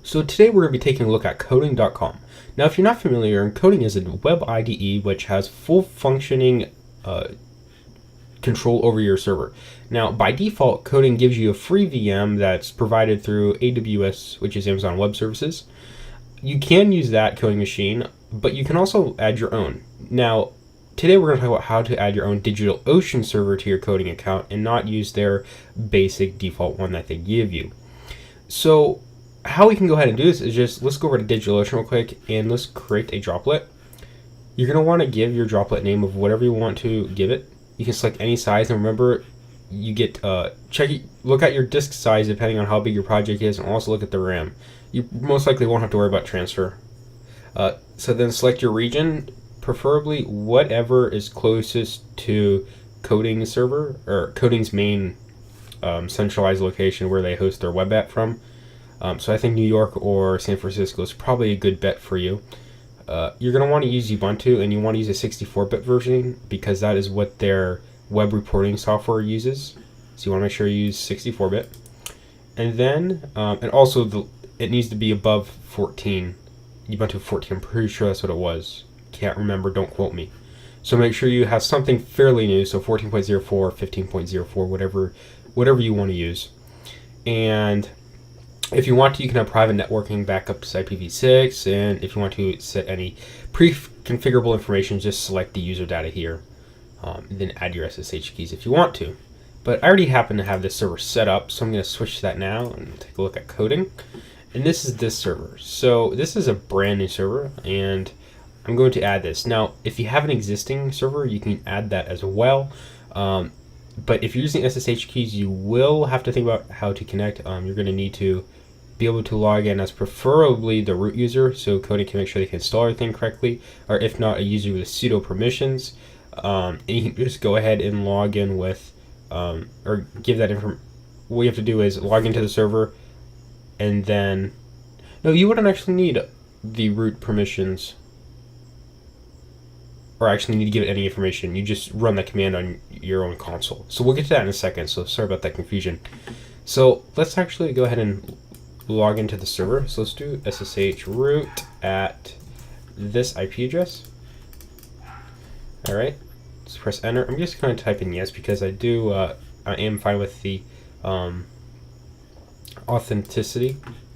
So today we're going to be taking a look at Koding.com. Now if you're not familiar, Koding is a web IDE which has full functioning control over your server. Now by default, Koding gives you a free VM that's provided through AWS, which is Amazon Web Services. You can use that Koding machine, but you can also add your own. Now today we're going to talk about how to add your own DigitalOcean server to your Koding account and not use their basic default one that they give you. So how we can go ahead and do this is just, let's go over to DigitalOcean real quick and let's create a droplet. You're going to want to give your droplet name of whatever you want to give it. You can select any size, and remember, you get look at your disk size depending on how big your project is, and also look at the RAM. You most likely won't have to worry about transfer. So then select your region, preferably whatever is closest to Koding's server, or Koding's main centralized location where they host their web app from. So I think New York or San Francisco is probably a good bet for you. You're going to want to use Ubuntu, and you want to use a 64-bit version because that is what their web reporting software uses. So you want to make sure you use 64-bit. And then, and also it needs to be above 14. Ubuntu 14, I'm pretty sure that's what it was. Can't remember, don't quote me. So make sure you have something fairly new, so 14.04, 15.04, whatever you want to use. And if you want to, you can have private networking backups IPv6, and if you want to set any pre-configurable information, just select the user data here, and then add your SSH keys if you want to. But I already happen to have this server set up, so I'm going to switch to that now and take a look at Koding. And this is this server. So this is a brand new server, and I'm going to add this. Now, if you have an existing server, you can add that as well. But if you're using SSH keys, you will have to think about how to connect. You're going to need to be able to log in as preferably the root user, so Koding can make sure they can install everything correctly, or if not, a user with sudo permissions. And you can just go ahead and log in with, or give that information. What you have to do is log into the server, and then, no, you wouldn't actually need the root permissions, or actually need to give it any information. You just run that command on your own console. So we'll get to that in a second, so sorry about that confusion. So let's actually go ahead and log into the server. So let's do SSH root at this IP address. All right, let's press enter. I'm just going to type in yes because I am fine with the authenticity,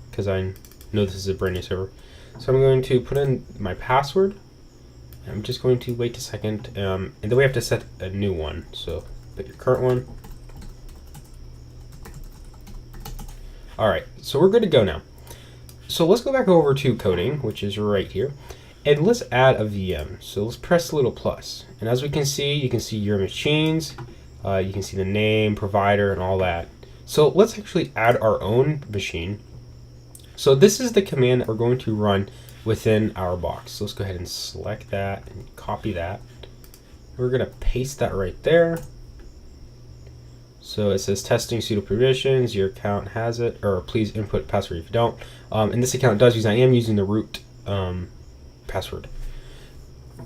because I know this is a brand new server. So I'm going to put in my password. I'm just going to wait a second, and then we have to set a new one. So put your current one. All right, so we're good to go now. So let's go back over to Koding, which is right here, and let's add a VM. So let's press the little plus, and as we can see, you can see your machines, you can see the name, provider, and all that. So let's actually add our own machine. So this is the command that we're going to run within our box. So let's go ahead and select that and copy that. We're going to paste that right there. So it says testing sudo permissions, your account has it, or please input password if you don't. And this account does use, I am using the root password,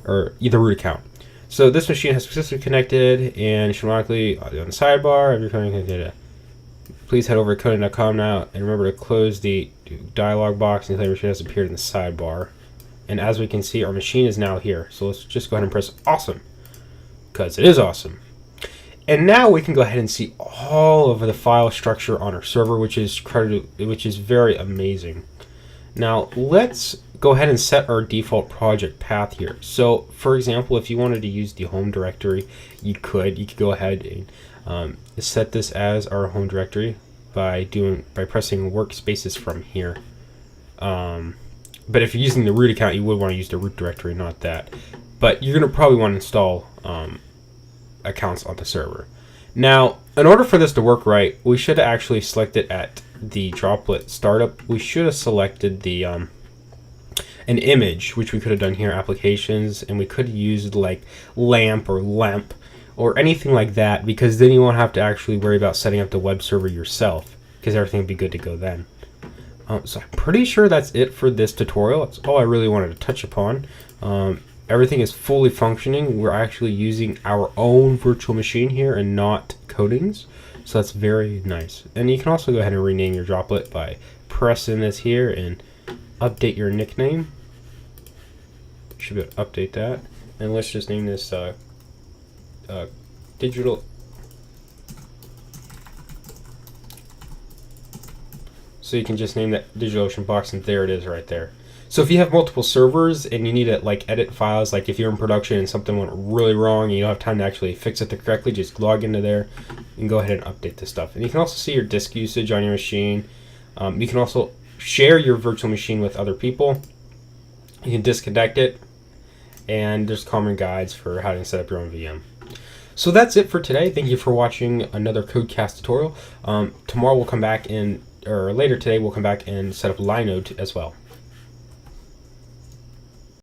or the root account. So this machine has successfully connected, and should automatically on the sidebar of your Koding data. Please head over to Koding.com now, and remember to close the dialog box until your machine has appeared in the sidebar. And as we can see, our machine is now here. So let's just go ahead and press awesome, because it is awesome. And now we can go ahead and see all of the file structure on our server, which is very amazing. Now let's go ahead and set our default project path here. So for example, if you wanted to use the home directory, you could go ahead and set this as our home directory by pressing workspaces from here. But if you're using the root account, you would want to use the root directory, not that. But you're going to probably want to install accounts on the server. Now, in order for this to work right, we should have actually selected at the droplet startup. We should have selected the an image, which we could have done here, applications, and we could have used like lamp or anything like that, because then you won't have to actually worry about setting up the web server yourself, because everything would be good to go then. So I'm pretty sure that's it for this tutorial. That's all I really wanted to touch upon. Everything is fully functioning. We're actually using our own virtual machine here and not Koding's, so that's very nice. And you can also go ahead and rename your droplet by press in this here and update your nickname. Should be able to update that. And let's just name this digital. So you can just name that DigitalOcean box, and there it is right there. So if you have multiple servers and you need to like edit files, like if you're in production and something went really wrong and you don't have time to actually fix it correctly, just log into there and go ahead and update this stuff. And you can also see your disk usage on your machine. You can also share your virtual machine with other people. You can disconnect it, and there's common guides for how to set up your own VM. So that's it for today. Thank you for watching another Codecast tutorial. Tomorrow we'll come back or later today we'll come back and set up Linode as well.